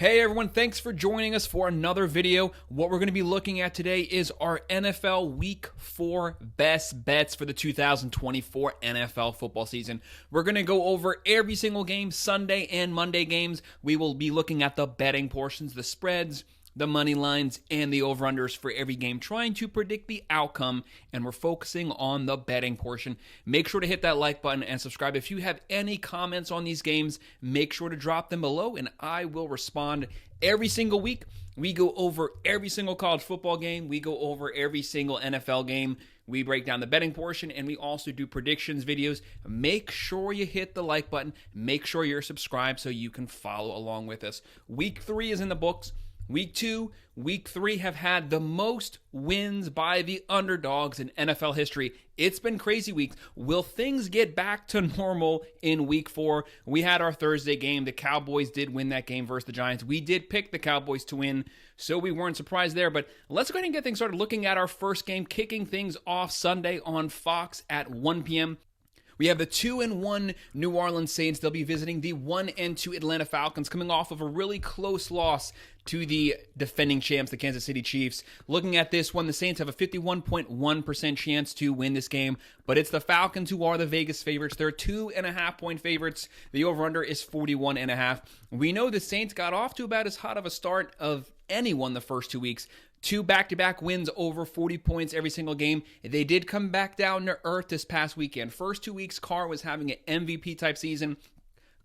Hey everyone, thanks for joining us for another video. What we're going to be looking at today is our NFL Week 4 best bets for the 2024 NFL football season. We're going to go over every single game, Sunday and Monday games. We will be looking at the betting portions, the spreads, the money lines, and the over-unders for every game, trying to predict the outcome, and we're focusing on the betting portion. Make sure to hit that like button and subscribe. If you have any comments on these games, make sure to drop them below, and I will respond every single week. We go over every single college football game. We go over every single NFL game. We break down the betting portion, and we also do predictions videos. Make sure you hit the like button. Make sure you're subscribed so you can follow along with us. Week 3 is in the books. Week 2, Week 3 have had the most wins by the underdogs in NFL history. It's been crazy weeks. Will things get back to normal in Week 4? We had our Thursday game. The Cowboys did win that game versus the Giants. We did pick the Cowboys to win, so we weren't surprised there. But let's go ahead and get things started looking at our first game, kicking things off Sunday on Fox at 1 p.m. We have the 2-1 New Orleans Saints. They'll be visiting the 1-2 Atlanta Falcons, coming off of a really close loss to the defending champs, the Kansas City Chiefs. Looking at this one, the Saints have a 51.1% chance to win this game, but it's the Falcons who are the Vegas favorites. They're 2.5-point favorites. The over-under is 41.5. We know the Saints got off to about as hot of a start of anyone the first 2 weeks. 2 back-to-back wins over 40 points every single game. They did come back down to earth this past weekend. First 2 weeks, Carr was having an MVP-type season.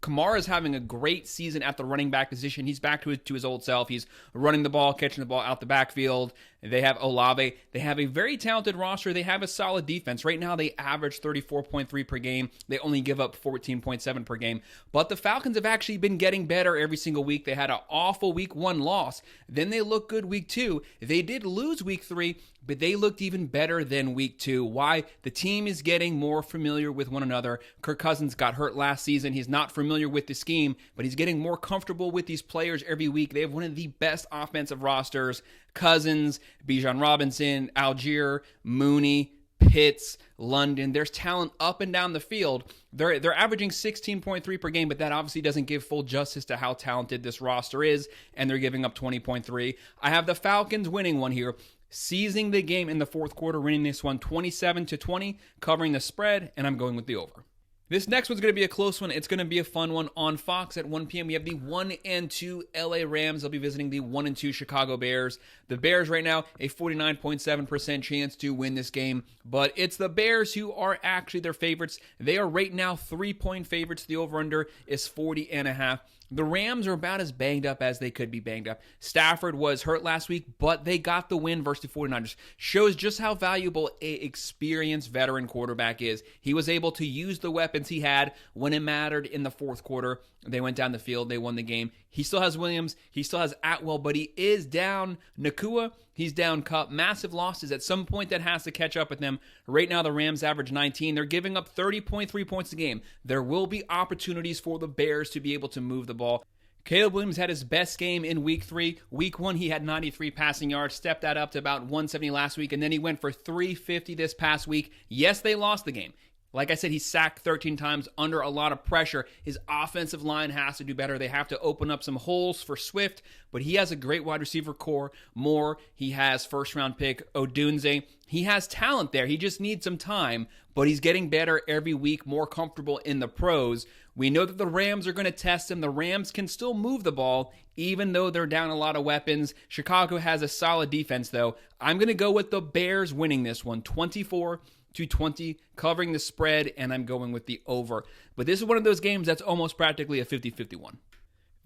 Kamara's having a great season at the running back position. He's back to his old self. He's running the ball, catching the ball out the backfield. They have Olave. They have a very talented roster. They have a solid defense. Right now, they average 34.3 per game. They only give up 14.7 per game. But the Falcons have actually been getting better every single week. They had an awful Week 1 loss. Then they looked good Week 2. They did lose Week 3, but they looked even better than Week 2. Why? The team is getting more familiar with one another. Kirk Cousins got hurt last season. He's not familiar with the scheme, but he's getting more comfortable with these players every week. They have one of the best offensive rosters. Cousins, Bijan Robinson, Algier, Mooney, Pitts, London. There's talent up and down the field. They're averaging 16.3 per game, but that obviously doesn't give full justice to how talented this roster is, and they're giving up 20.3. I have the Falcons winning one here, seizing the game in the fourth quarter, winning this one 27-20, covering the spread, and I'm going with the over. This next one's going to be a close one. It's going to be a fun one. On Fox at 1 p.m., we have the 1-2 LA Rams. They'll be visiting the 1-2 Chicago Bears. The Bears right now, a 49.7% chance to win this game, but it's the Bears who are actually their favorites. They are right now 3-point favorites. The over-under is 40.5. The Rams are about as banged up as they could be banged up. Stafford was hurt last week, but they got the win versus the 49ers. Shows just how valuable an experienced veteran quarterback is. He was able to use the weapons he had when it mattered in the fourth quarter. They went down the field. They won the game. He still has Williams. He still has Atwell, but he is down Nakua. He's down Kupp. Massive losses. At some point, that has to catch up with them. Right now, the Rams average 19. They're giving up 30.3 points a game. There will be opportunities for the Bears to be able to move the ball. Caleb Williams had his best game in Week 3. Week 1, he had 93 passing yards, stepped that up to about 170 last week, and then he went for 350 this past week. Yes, they lost the game. Like I said, he's sacked 13 times under a lot of pressure. His offensive line has to do better. They have to open up some holes for Swift, but he has a great wide receiver core. Moore, he has first-round pick Odunze. He has talent there. He just needs some time, but he's getting better every week, more comfortable in the pros. We know that the Rams are going to test him. The Rams can still move the ball, even though they're down a lot of weapons. Chicago has a solid defense, though. I'm going to go with the Bears winning this one, 24-20, covering the spread, and I'm going with the over. But this is one of those games that's almost practically a 50-51.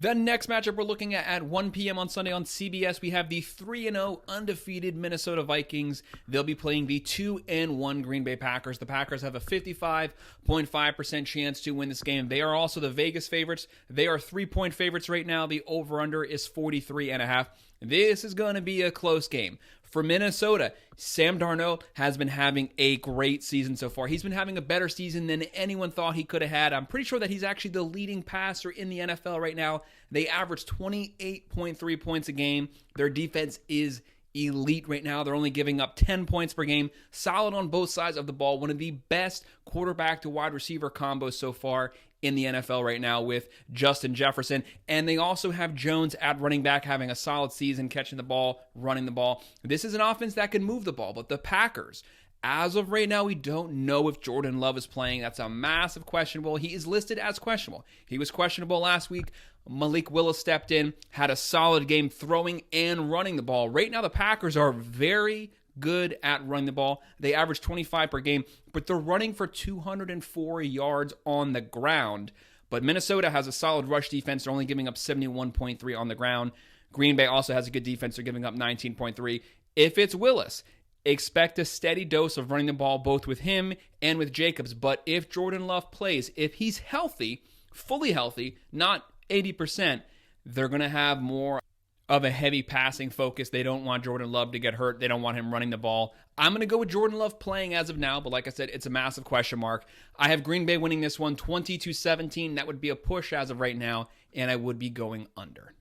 The next matchup we're looking at 1 p.m. on Sunday on CBS, we have the 3-0 undefeated Minnesota Vikings. They'll be playing the 2-1 Green Bay Packers. The Packers have a 55.5% chance to win this game. They are also the Vegas favorites. They are 3-point favorites right now. The over-under is 43.5. This is going to be a close game. For Minnesota, Sam Darnold has been having a great season so far. He's been having a better season than anyone thought he could have had. I'm pretty sure that he's actually the leading passer in the NFL right now. They average 28.3 points a game. Their defense is elite right now. They're only giving up 10 points per game. Solid on both sides of the ball. One of the best quarterback to wide receiver combos so far in the NFL right now with Justin Jefferson. And they also have Jones at running back having a solid season, catching the ball, running the ball. This is an offense that can move the ball, but the Packers, as of right now, we don't know if Jordan Love is playing. That's a massive questionable. He is listed as questionable. He was questionable last week. Malik Willis stepped in, had a solid game throwing and running the ball. Right now, the Packers are very good at running the ball. They average 25 per game, but they're running for 204 yards on the ground. But Minnesota has a solid rush defense. They're only giving up 71.3 on the ground. Green Bay also has a good defense. They're giving up 19.3. If it's Willis, expect a steady dose of running the ball both with him and with Jacobs. But if Jordan Love plays, if he's healthy, fully healthy, not 80%, they're going to have more of a heavy passing focus. They don't want Jordan Love to get hurt. They don't want him running the ball. I'm going to go with Jordan Love playing as of now, but like I said, it's a massive question mark. I have Green Bay winning this one 20-17. That would be a push as of right now, and I would be going under.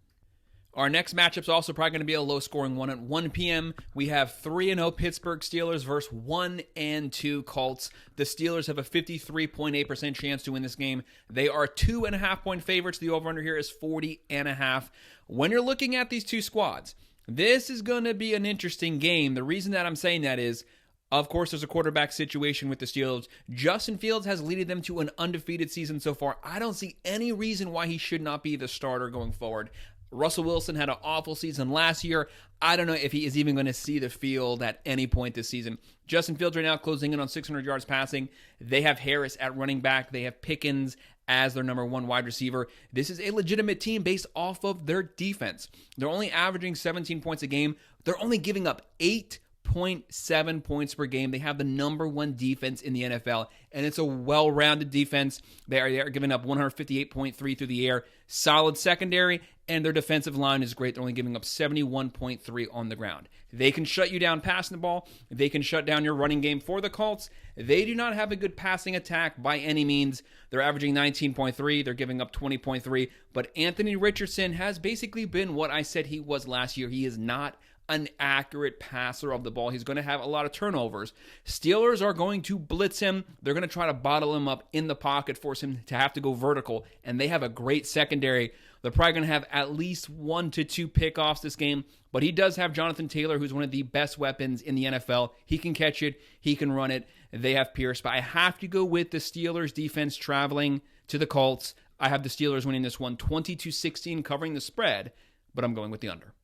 Our next matchup's also probably going to be a low-scoring one at 1 p.m. We have 3-0 Pittsburgh Steelers versus 1-2 Colts. The Steelers have a 53.8% chance to win this game. They are 2.5-point favorites. The over-under here is 40.5. When you're looking at these two squads, this is going to be an interesting game. The reason that I'm saying that is, of course, there's a quarterback situation with the Steelers. Justin Fields has led them to an undefeated season so far. I don't see any reason why he should not be the starter going forward. Russell Wilson had an awful season last year. I don't know if he is even going to see the field at any point this season. Justin Fields right now closing in on 600 yards passing. They have Harris at running back. They have Pickens as their number one wide receiver. This is a legitimate team based off of their defense. They're only averaging 17 points a game. They're only giving up 8.7 points per game. They have the number one defense in the NFL, and it's a well-rounded defense. They are giving up 158.3 through the air. Solid secondary, and their defensive line is great. They're only giving up 71.3 on the ground. They can shut you down passing the ball. They can shut down your running game for the Colts. They do not have a good passing attack by any means. They're averaging 19.3. They're giving up 20.3. But Anthony Richardson has basically been what I said he was last year. He is not an accurate passer of the ball. He's going to have a lot of turnovers. Steelers are going to blitz him. They're going to try to bottle him up in the pocket, force him to have to go vertical, and they have a great secondary. They're probably going to have at least 1 to 2 pickoffs this game, but he does have Jonathan Taylor, who's one of the best weapons in the NFL. He can catch it. He can run it. They have Pierce, but I have to go with the Steelers defense traveling to the Colts. I have the Steelers winning this one 20-16, covering the spread, but I'm going with the under.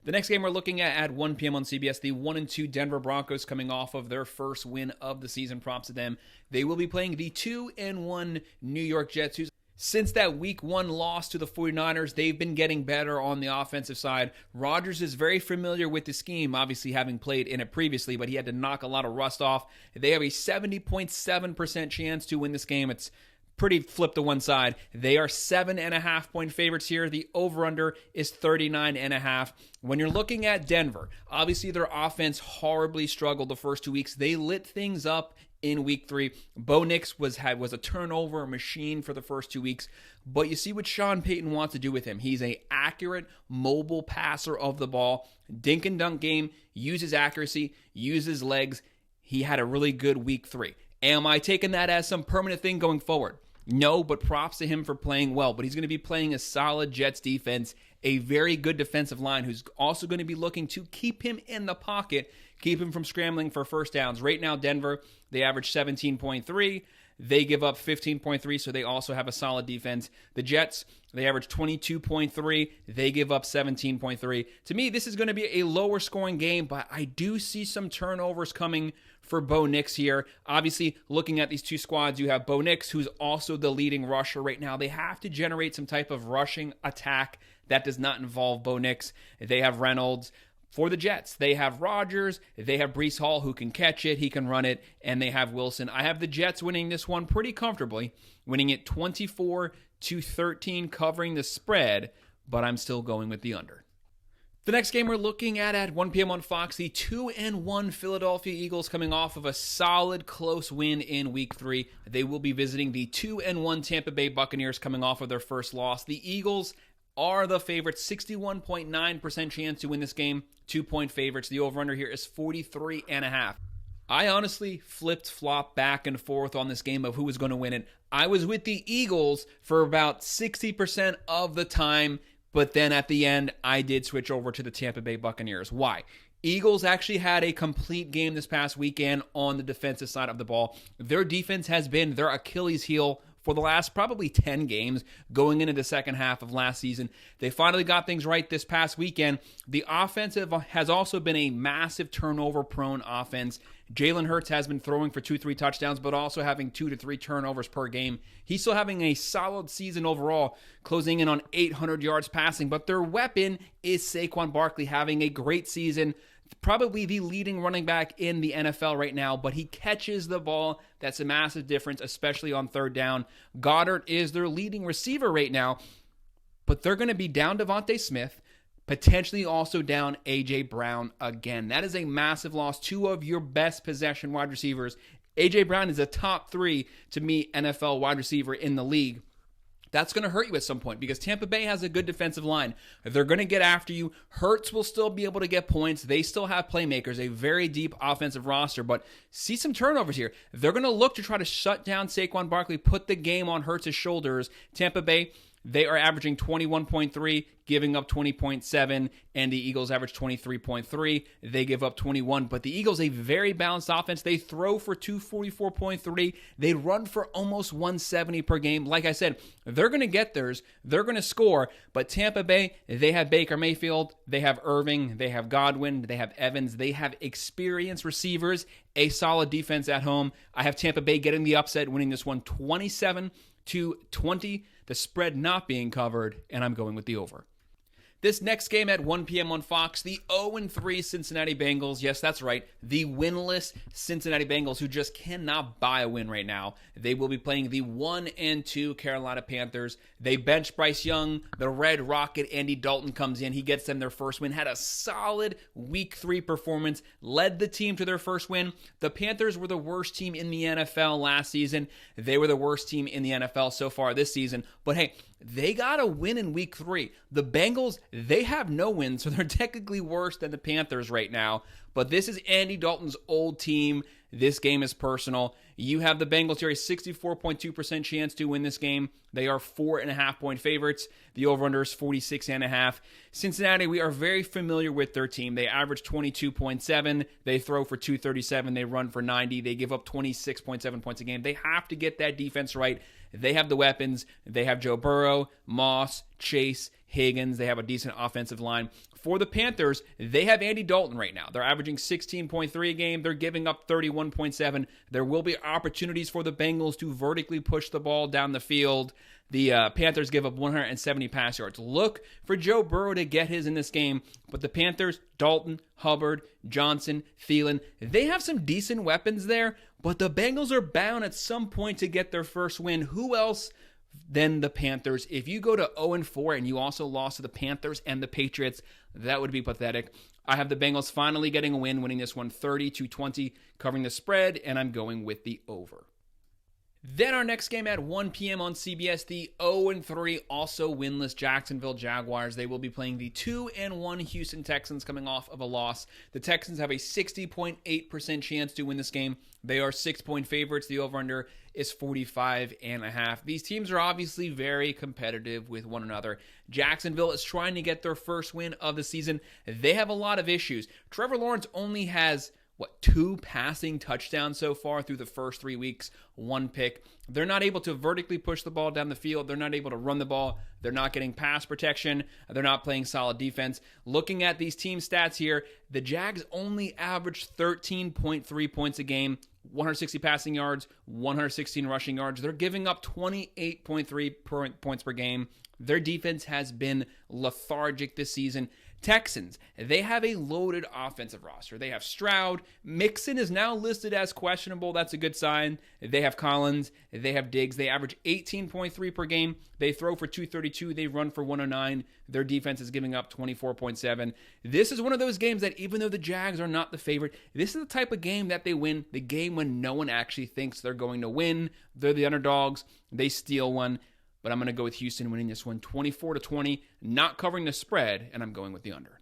The next game we're looking at 1 p.m. on CBS, the 1-2 Denver Broncos coming off of their first win of the season. Props to them. They will be playing the 2-1 New York Jets, who's since that week 1 loss to the 49ers, they've been getting better on the offensive side. Rodgers is very familiar with the scheme, obviously having played in it previously, but he had to knock a lot of rust off. They have a 70.7% chance to win this game. It's pretty flipped to one side. They are 7.5-point favorites here. The over-under is 39.5. When you're looking at Denver, obviously their offense horribly struggled the first 2 weeks. They lit things up in week 3. Bo Nix was a turnover machine for the first 2 weeks. But you see what Sean Payton wants to do with him. He's an accurate, mobile passer of the ball. Dink and dunk game, uses accuracy, uses legs. He had a really good week 3. Am I taking that as some permanent thing going forward? No, but props to him for playing well. But he's going to be playing a solid Jets defense, a very good defensive line who's also going to be looking to keep him in the pocket, keep him from scrambling for first downs. Right now, Denver, they average 17.3. They give up 15.3, so they also have a solid defense. The Jets, they average 22.3. They give up 17.3. To me, this is going to be a lower scoring game, but I do see some turnovers coming for Bo Nix here. Obviously, looking at these two squads, you have Bo Nix, who's also the leading rusher right now. They have to generate some type of rushing attack that does not involve Bo Nix. They have Reynolds. For the Jets, they have Rodgers, they have Breece Hall who can catch it, he can run it, and they have Wilson. I have the Jets winning this one pretty comfortably, winning it 24-13, covering the spread, but I'm still going with the under. The next game we're looking at 1 p.m. on Fox, the 2-1 Philadelphia Eagles coming off of a solid close win in week 3. They will be visiting the 2-1 Tampa Bay Buccaneers coming off of their first loss. The Eagles are the favorites. 61.9% chance to win this game. 2-point favorites. The over-under here is 43.5. I honestly flipped-flopped back and forth on this game of who was going to win it. I was with the Eagles for about 60% of the time, but then at the end, I did switch over to the Tampa Bay Buccaneers. Why? Eagles actually had a complete game this past weekend on the defensive side of the ball. Their defense has been their Achilles heel for the last probably 10 games going into the second half of last season. They finally got things right this past weekend. The offensive has also been a massive turnover-prone offense. Jalen Hurts has been throwing for 2-3 touchdowns, but also having 2 to 3 turnovers per game. He's still having a solid season overall, closing in on 800 yards passing, but their weapon is Saquon Barkley having a great season. Probably the leading running back in the NFL right now, but he catches the ball. That's a massive difference, especially on third down. Goddard is their leading receiver right now, but they're going to be down Devontae Smith, potentially also down A.J. Brown again. That is a massive loss. 2 of your best possession wide receivers. A.J. Brown is a top 3, to me, NFL wide receiver in the league. That's going to hurt you at some point because Tampa Bay has a good defensive line. They're going to get after you. Hurts will still be able to get points. They still have playmakers, a very deep offensive roster, but see some turnovers here. They're going to look to try to shut down Saquon Barkley, put the game on Hurts' shoulders. Tampa Bay, they are averaging 21.3, giving up 20.7, and the Eagles average 23.3. They give up 21, but the Eagles, a very balanced offense. They throw for 244.3. They run for almost 170 per game. Like I said, they're going to get theirs. They're going to score, but Tampa Bay, they have Baker Mayfield, they have Irving, they have Godwin, they have Evans, they have experienced receivers, a solid defense at home. I have Tampa Bay getting the upset, winning this one 27-20. The spread not being covered, and I'm going with the over. This next game at 1 p.m. on Fox, the 0-3 Cincinnati Bengals. Yes, that's right. The winless Cincinnati Bengals who just cannot buy a win right now. They will be playing the 1-2 Carolina Panthers. They bench Bryce Young. The Red Rocket, Andy Dalton, comes in. He gets them their first win. Had a solid Week 3 performance. Led the team to their first win. The Panthers were the worst team in the NFL last season. They were the worst team in the NFL so far this season. But hey, they got a win in Week 3. The Bengals, they have no wins, so they're technically worse than the Panthers right now. But this is Andy Dalton's old team. This game is personal. You have the Bengals here, a 64.2% chance to win this game. They are 4.5-point favorites. The over-under is 46.5. Cincinnati, we are very familiar with their team. They average 22.7. They throw for 237. They run for 90. They give up 26.7 points a game. They have to get that defense right. They have the weapons. They have Joe Burrow, Moss, Chase, Higgins. They have a decent offensive line. For the Panthers, they have Andy Dalton right now. They're averaging 16.3 a game. They're giving up 31.7. There will be opportunities for the Bengals to vertically push the ball down the field. The Panthers give up 170 pass yards. Look for Joe Burrow to get his in this game. But the Panthers, Dalton, Hubbard, Johnson, Thielen, they have some decent weapons there. But the Bengals are bound at some point to get their first win. Who else than the Panthers? If you go to 0-4 and you also lost to the Panthers and the Patriots, that would be pathetic. I have the Bengals finally getting a win, winning this one 30-20, covering the spread, and I'm going with the over. Then our next game at 1 p.m. on CBS, the 0-3, also winless Jacksonville Jaguars. They will be playing the 2-1 Houston Texans coming off of a loss. The Texans have a 60.8% chance to win this game. They are 6-point favorites. The over-under is 45.5. These teams are obviously very competitive with one another. Jacksonville is trying to get their first win of the season. They have a lot of issues. Trevor Lawrence only has 2 passing touchdowns so far through the first 3 weeks, 1 pick. They're not able to vertically push the ball down the field. They're not able to run the ball. They're not getting pass protection. They're not playing solid defense. Looking at these team stats here, the Jags only average 13.3 points a game, 160 passing yards, 116 rushing yards. They're giving up 28.3 points per game. Their defense has been lethargic this season. Texans, they have a loaded offensive roster. They have Stroud. Mixon is now listed as questionable. That's a good sign. They have Collins. They have Diggs. They average 18.3 per game. They throw for 232. They run for 109. Their defense is giving up 24.7. This is one of those games that even though the Jags are not the favorite, this is the type of game that they win, the game when no one actually thinks they're going to win. They're the underdogs. They steal one. but I'm going to go with Houston winning this one 24-20, not covering the spread, and I'm going with the under.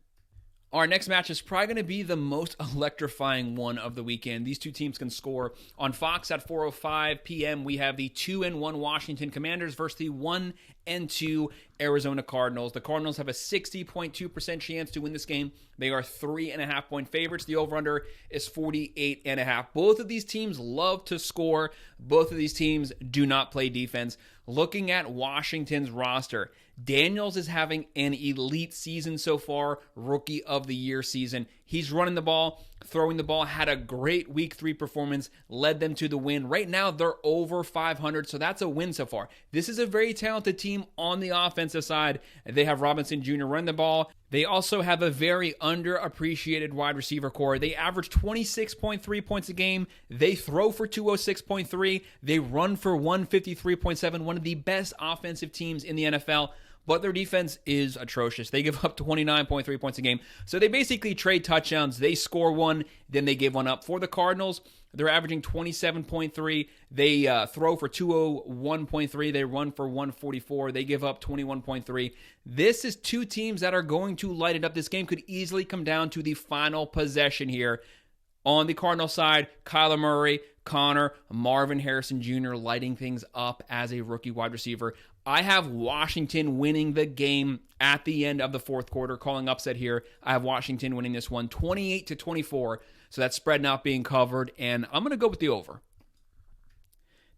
Our next match is probably going to be the most electrifying one of the weekend. These two teams can score. On Fox at 4:05 p.m., we have the 2-1 Washington Commanders versus the 1-2 Arizona Cardinals. The Cardinals have a 60.2% chance to win this game. They are 3.5-point favorites. The over-under is 48.5. Both of these teams love to score. Both of these teams do not play defense. Looking at Washington's roster, Daniels is having an elite season so far, rookie of the year season. He's running the ball, throwing the ball, had a great week 3 performance, led them to the win. Right now, they're over 500, so that's a win so far. This is a very talented team on the offensive side. They have Robinson Jr. running the ball. They also have a very underappreciated wide receiver core. They average 26.3 points a game. They throw for 206.3. They run for 153.7, one of the best offensive teams in the NFL. But their defense is atrocious. They give up 29.3 points a game. So they basically trade touchdowns. They score one, then they give one up. For the Cardinals, they're averaging 27.3. They throw for 201.3. They run for 144. They give up 21.3. This is two teams that are going to light it up. This game could easily come down to the final possession here. On the Cardinal side, Kyler Murray, Connor, Marvin Harrison Jr. lighting things up as a rookie wide receiver. I have Washington winning the game at the end of the fourth quarter, calling upset here. I have Washington winning this one 28-24, so that spread not being covered, and I'm going to go with the over.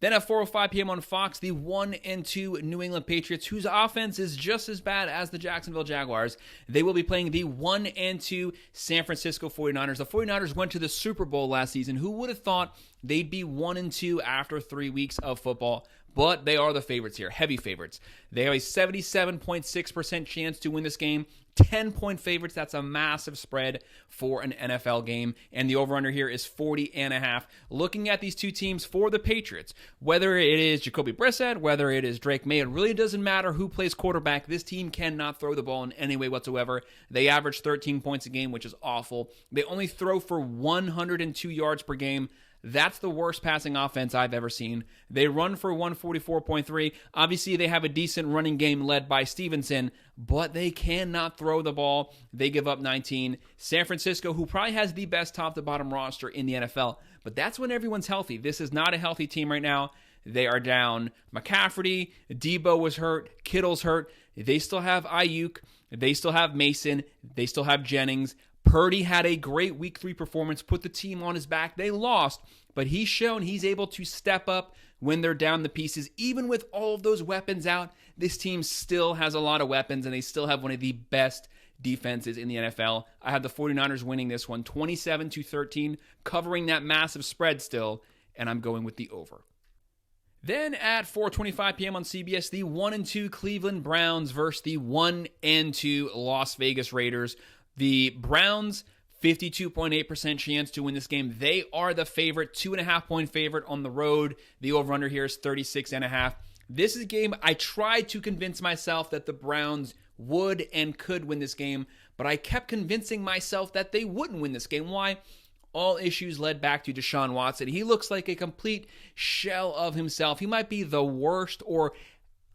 Then at 4:05 p.m. on Fox, the 1-2 New England Patriots, whose offense is just as bad as the Jacksonville Jaguars. They will be playing the 1-2 San Francisco 49ers. The 49ers went to the Super Bowl last season. Who would have thought they'd be 1-2 after 3 weeks of football? But they are the favorites here, heavy favorites. They have a 77.6% chance to win this game. 10-point favorites, that's a massive spread for an NFL game. And the over-under here is 40.5. Looking at these two teams for the Patriots, whether it is Jacoby Brissett, whether it is Drake May, it really doesn't matter who plays quarterback. This team cannot throw the ball in any way whatsoever. They average 13 points a game, which is awful. They only throw for 102 yards per game. That's the worst passing offense I've ever seen. They run for 144.3. Obviously, they have a decent running game led by Stevenson, but they cannot throw the ball. They give up 19. San Francisco, who probably has the best top-to-bottom roster in the NFL, but that's when everyone's healthy. This is not a healthy team right now. They are down McCaffrey. Debo was hurt. Kittle's hurt. They still have Ayuk. They still have Mason. They still have Jennings. Purdy had a great week 3 performance, put the team on his back. They lost, but he's shown he's able to step up when they're down the pieces. Even with all of those weapons out, this team still has a lot of weapons, and they still have one of the best defenses in the NFL. I have the 49ers winning this one 27-13, covering that massive spread still, and I'm going with the over. Then at 4:25 p.m. on CBS, the 1-2 Cleveland Browns versus the 1-2 Las Vegas Raiders. The Browns, 52.8% chance to win this game. They are the favorite, 2.5-point favorite on the road. The over-under here is 36.5. This is a game I tried to convince myself that the Browns would and could win this game, but I kept convincing myself that they wouldn't win this game. Why? All issues led back to Deshaun Watson. He looks like a complete shell of himself. He might be the worst or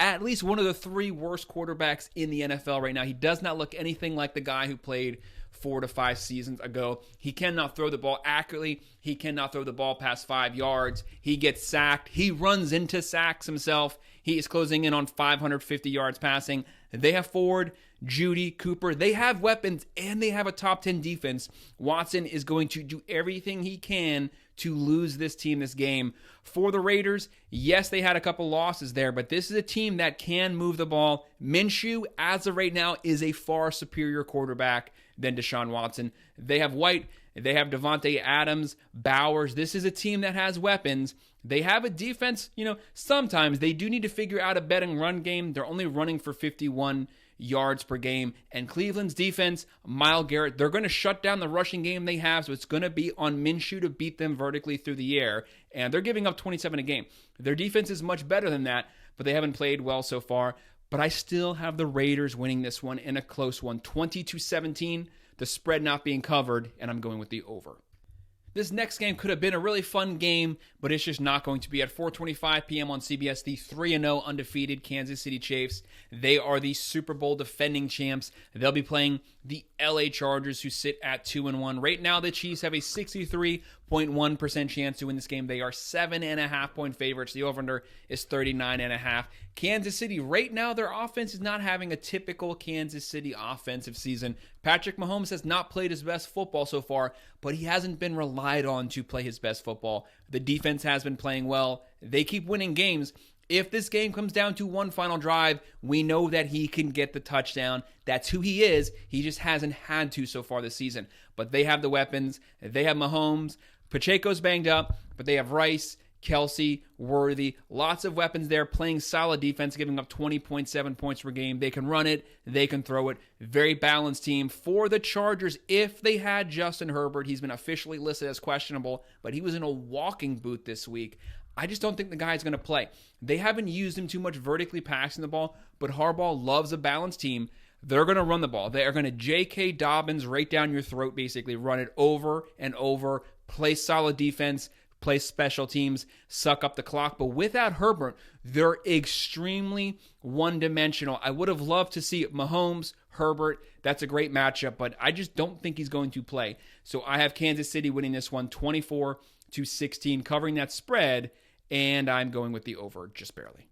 at least one of the 3 worst quarterbacks in the NFL right now. He does not look anything like the guy who played 4 to 5 seasons ago. He cannot throw the ball accurately. He cannot throw the ball past 5 yards. He gets sacked. He runs into sacks himself. He is closing in on 550 yards passing. They have Ford, Judy, Cooper. They have weapons, and they have a top 10 defense. Watson is going to do everything he can to lose this team this game. For the Raiders, yes, they had a couple losses there, but this is a team that can move the ball. Minshew, as of right now, is a far superior quarterback than Deshaun Watson. They have White, they have Devontae Adams, Bowers. This is a team that has weapons. They have a defense, sometimes they do need to figure out a betting run game. They're only running for 51 yards per game. And Cleveland's defense, Myles Garrett, they're going to shut down the rushing game they have, so it's going to be on Minshew to beat them vertically through the air. And they're giving up 27 a game. Their defense is much better than that, but they haven't played well so far. But I still have the Raiders winning this one in a close one, 20-17, the spread not being covered, and I'm going with the over. This next game could have been a really fun game, but it's just not going to be. At 4:25 p.m. on CBS, the 3-0 undefeated Kansas City Chiefs. They are the Super Bowl defending champs. They'll be playing the LA Chargers, who sit at 2-1. Right now, the Chiefs have a 63.1% chance to win this game. They are 7.5-point favorites. The over-under is 39.5. Kansas City, right now, their offense is not having a typical Kansas City offensive season. Patrick Mahomes has not played his best football so far, but he hasn't been relied on to play his best football. The defense has been playing well. They keep winning games. If this game comes down to one final drive, we know that he can get the touchdown. That's who he is. He just hasn't had to so far this season. But they have the weapons. They have Mahomes. Pacheco's banged up, but they have Rice, Kelsey, Worthy. Lots of weapons there, playing solid defense, giving up 20.7 points per game. They can run it. They can throw it. Very balanced team. For the Chargers, if they had Justin Herbert, he's been officially listed as questionable, but he was in a walking boot this week. I just don't think the guy's going to play. They haven't used him too much vertically passing the ball, but Harbaugh loves a balanced team. They're going to run the ball. They are going to J.K. Dobbins right down your throat, basically. Run it over and over. Play solid defense. Play special teams. Suck up the clock. But without Herbert, they're extremely one-dimensional. I would have loved to see Mahomes, Herbert. That's a great matchup, but I just don't think he's going to play. So I have Kansas City winning this one 24-16, covering that spread. And I'm going with the over just barely.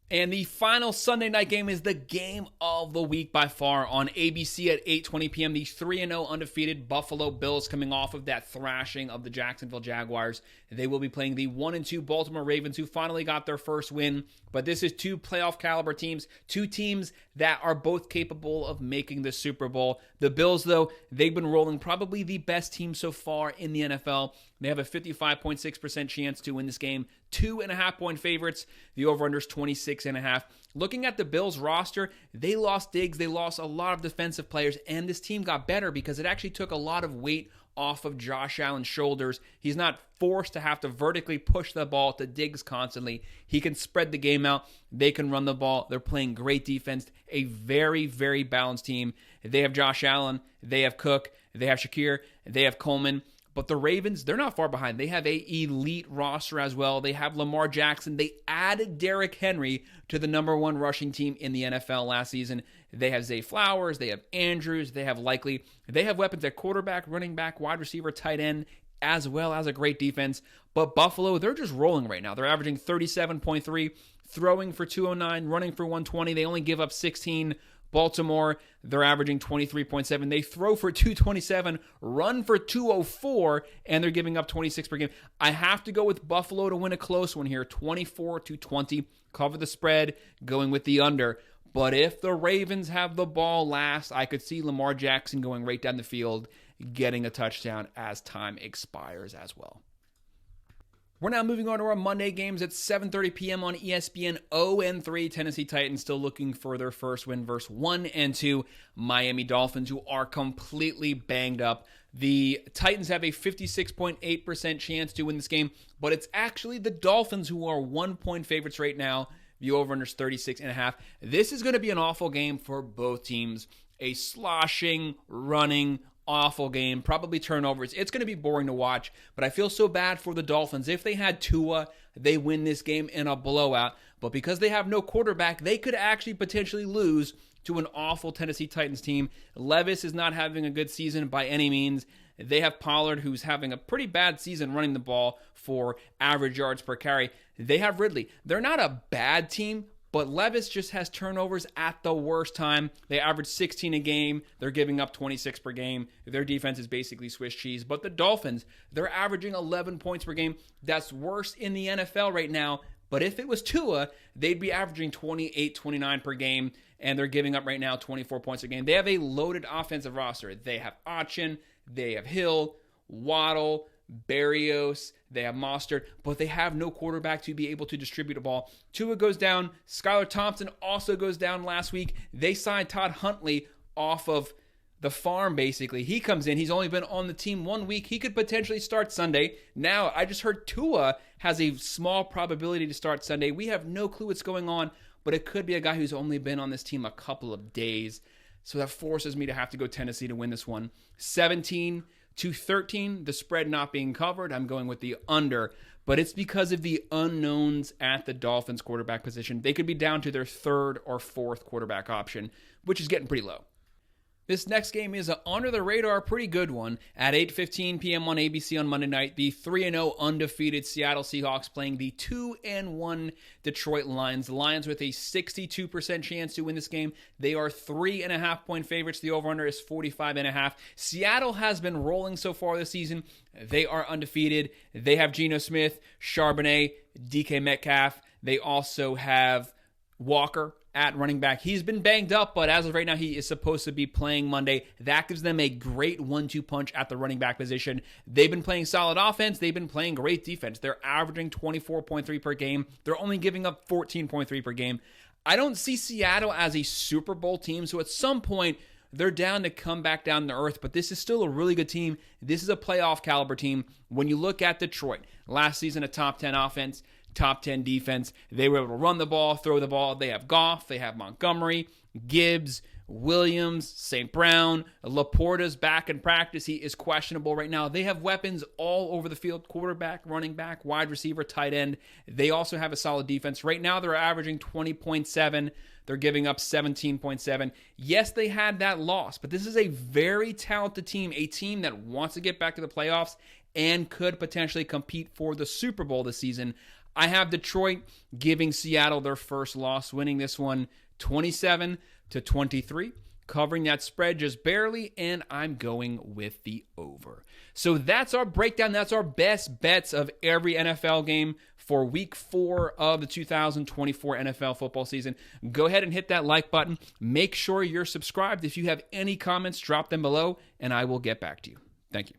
And the final Sunday night game is the game of the week by far on ABC at 8:20 p.m. The 3-0 undefeated Buffalo Bills, coming off of that thrashing of the Jacksonville Jaguars. They will be playing the 1-2 Baltimore Ravens, who finally got their first win. But this is two playoff caliber teams, two teams that are both capable of making the Super Bowl. The Bills, though, they've been rolling, probably the best team so far in the NFL. They have a 55.6% chance to win this game. 2.5-point favorites. The over-under is 26.5. Looking at the Bills roster, they lost Diggs. They lost a lot of defensive players, and this team got better because it actually took a lot of weight off of Josh Allen's shoulders. He's not forced to have to vertically push the ball to Diggs constantly. He can spread the game out. They can run the ball. They're playing great defense. A very, very balanced team. They have Josh Allen. They have Cook. They have Shakir. They have Coleman. But the Ravens, they're not far behind. They have an elite roster as well. They have Lamar Jackson. They added Derrick Henry to the number one rushing team in the NFL last season. They have Zay Flowers. They have Andrews. They have Likely. They have weapons at quarterback, running back, wide receiver, tight end, as well as a great defense. But Buffalo, they're just rolling right now. They're averaging 37.3, throwing for 209, running for 120. They only give up 16. Baltimore, they're averaging 23.7. They throw for 227, run for 204, and they're giving up 26 per game. I have to go with Buffalo to win a close one here, 24-20. Cover the spread, going with the under. But if the Ravens have the ball last, I could see Lamar Jackson going right down the field, getting a touchdown as time expires as well. We're now moving on to our Monday games at 7:30 p.m. on ESPN. 0-3 Tennessee Titans still looking for their first win versus 1-2 Miami Dolphins, who are completely banged up. The Titans have a 56.8% chance to win this game, but it's actually the Dolphins who are 1-point favorites right now. The over-under is 36.5. This is going to be an awful game for both teams. A sloshing, running, awful game, probably turnovers. It's going to be boring to watch, but I feel so bad for the Dolphins. If they had Tua, they win this game in a blowout, but because they have no quarterback, they could actually potentially lose to an awful Tennessee Titans team. Levis is not having a good season by any means. They have Pollard, who's having a pretty bad season running the ball for average yards per carry. They have Ridley. They're not a bad team, but Levis just has turnovers at the worst time. They average 16 a game. They're giving up 26 per game. Their defense is basically Swiss cheese. But the Dolphins, they're averaging 11 points per game. That's worse in the NFL right now. But if it was Tua, they'd be averaging 28, 29 per game. And they're giving up right now 24 points a game. They have a loaded offensive roster. They have Achin. They have Hill, Waddle, Berrios, they have Mostert, but they have no quarterback to be able to distribute a ball. Tua goes down. Skylar Thompson also goes down last week. They signed Todd Huntley off of the farm, basically. He comes in. He's only been on the team 1 week. He could potentially start Sunday. Now, I just heard Tua has a small probability to start Sunday. We have no clue what's going on, but it could be a guy who's only been on this team a couple of days. So that forces me to have to go Tennessee to win this one. 17 213, the spread not being covered, I'm going with the under. But it's because of the unknowns at the Dolphins quarterback position. They could be down to their third or fourth quarterback option, which is getting pretty low. This next game is an under-the-radar, pretty good one. At 8:15 p.m. on ABC on Monday night, the 3-0 undefeated Seattle Seahawks playing the 2-1 Detroit Lions. The Lions with a 62% chance to win this game. They are 3.5-point favorites. The over-under is 45.5. Seattle has been rolling so far this season. They are undefeated. They have Geno Smith, Charbonnet, DK Metcalf. They also have Walker at running back. He's been banged up, but as of right now, he is supposed to be playing Monday. That gives them a great 1-2 punch at the running back position. They've been playing solid offense. They've been playing great defense. They're averaging 24.3 per game. They're only giving up 14.3 per game. I don't see Seattle as a Super Bowl team, so at some point, they're down to come back down to earth, but this is still a really good team. This is a playoff caliber team. When you look at Detroit, last season a top 10 offense, top 10 defense. They were able to run the ball, throw the ball. They have Goff. They have Montgomery, Gibbs, Williams, St. Brown. Laporta's back in practice. He is questionable right now. They have weapons all over the field. Quarterback, running back, wide receiver, tight end. They also have a solid defense. Right now they're averaging 20.7. They're giving up 17.7. Yes, they had that loss, but this is a very talented team, a team that wants to get back to the playoffs and could potentially compete for the Super Bowl this season. I have Detroit giving Seattle their first loss, winning this one 27-23, covering that spread just barely, and I'm going with the over. So that's our breakdown. That's our best bets of every NFL game for Week 4 of the 2024 NFL football season. Go ahead and hit that like button. Make sure you're subscribed. If you have any comments, drop them below, and I will get back to you. Thank you.